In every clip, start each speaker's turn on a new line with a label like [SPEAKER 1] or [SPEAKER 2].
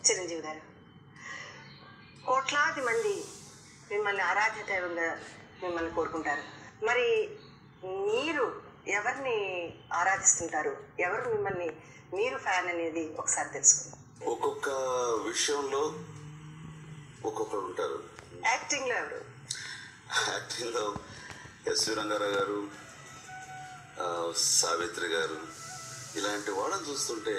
[SPEAKER 1] చిరంజీవి గారు, కోట్లాది మంది మిమ్మల్ని ఆరాధ్య దైవంగా మిమ్మల్ని కోరుకుంటారు. మరి మీరు ఎవరిని ఆరాధిస్తుంటారు? ఎవరు మిమ్మల్ని మీరు ఫ్యాన్ అనేది ఒకసారి తెలుసుకుందాం.
[SPEAKER 2] ఒక్కొక్క విషయంలో ఒక్కొక్కరు ఉంటారు.
[SPEAKER 1] యాక్టింగ్లో ఎవరు?
[SPEAKER 2] యాక్టింగ్లో ఎస్వి రంగారావు గారు, సావిత్రి గారు, ఇలాంటి వాళ్ళని చూస్తుంటే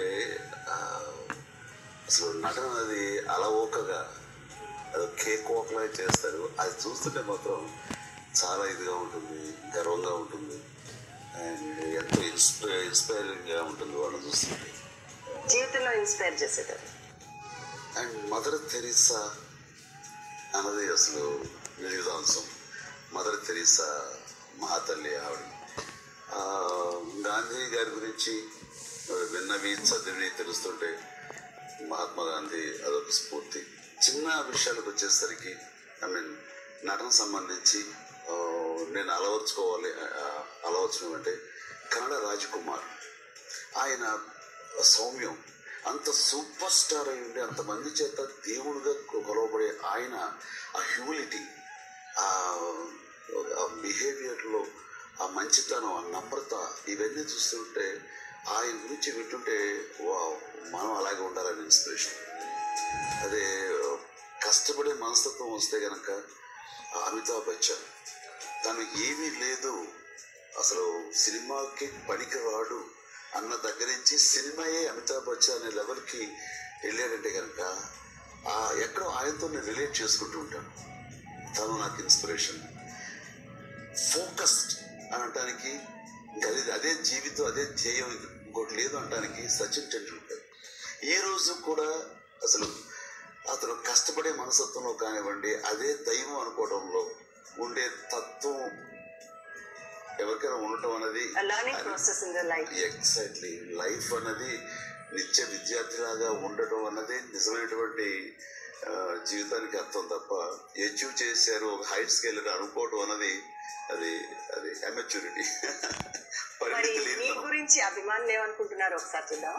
[SPEAKER 2] అసలు నటన అది అలవోకగా కేక్ వాక్లా చేస్తారు. అది చూస్తుంటే మాత్రం చాలా ఇదిగా ఉంటుంది, గర్వంగా ఉంటుంది, అండ్ ఎంతో ఇన్స్పైరింగ్గా ఉంటుంది వాళ్ళని చూస్తుంటే.
[SPEAKER 1] జీవితంలో ఇన్స్పైర్ చేసేటారు.
[SPEAKER 2] అండ్ మదర్ తెరీసా అన్నది అసలు జీవితాంశం. మదర్ తెరీసా మహాతల్లి ఆవిడ. గాంధీ గారి గురించి విన్నవి చదివి తెలుస్తుంటే మహాత్మా గాంధీ అదొక స్ఫూర్తి. చిన్న విషయాలకు వచ్చేసరికి నటన సంబంధించి నేను అలవర్చడం అంటే కన్నడ రాజకుమార్. ఆయన సౌమ్యం, అంత సూపర్ స్టార్ అయి ఉండి అంతమంది చేత దేవుడుగా కొలవబడే ఆయన ఆ హ్యూమిలిటీ, ఆ బిహేవియర్లో ఆ మంచితనం, ఆ నమ్రత, ఇవన్నీ చూస్తుంటే ఆయన గురించి వింటుంటే మనం అలాగే ఉండాలని ఇన్స్పిరేషన్. అదే కష్టపడే మనస్తత్వం వస్తే కనుక అమితాబ్ బచ్చన్, తనకి ఏమీ లేదు, అసలు సినిమాకి పనికి రాడు అన్న దగ్గర నుంచి సినిమాయే అమితాబ్ బచ్చన్ అనే లెవెల్కి వెళ్ళాడంటే కనుక ఎక్కడో ఆయనతో నేను రిలేట్ చేసుకుంటూ ఉంటాను. తను నాకు ఇన్స్పిరేషన్. ఫోకస్డ్ అని అనటానికి అదే జీవితం, అదే ధ్యేయం, ఇంకోటి లేదు అనటానికి సచిన్ టెండూల్కర్. ఈ రోజు కూడా అసలు అతను కష్టపడే మనస్తత్వంలో కానివ్వండి, అదే దైవం అనుకోవడంలో ఉండే తత్వం ఎవరికైనా ఉండటం అనేది ఎగ్జాక్ట్లీ లైఫ్ అన్నది నిత్య విద్యార్థిలాగా ఉండటం అన్నది నిజమైనటువంటి జీవితానికి అర్థం తప్ప అచీవ్ చేశారు ఒక హైట్ స్కేల్ అనుకోవటం అన్నది అది అది అమెచ్యూరిటీ.
[SPEAKER 1] గురించి అభిమానులు ఏమనుకుంటున్నారు ఒకసారి చూద్దాం.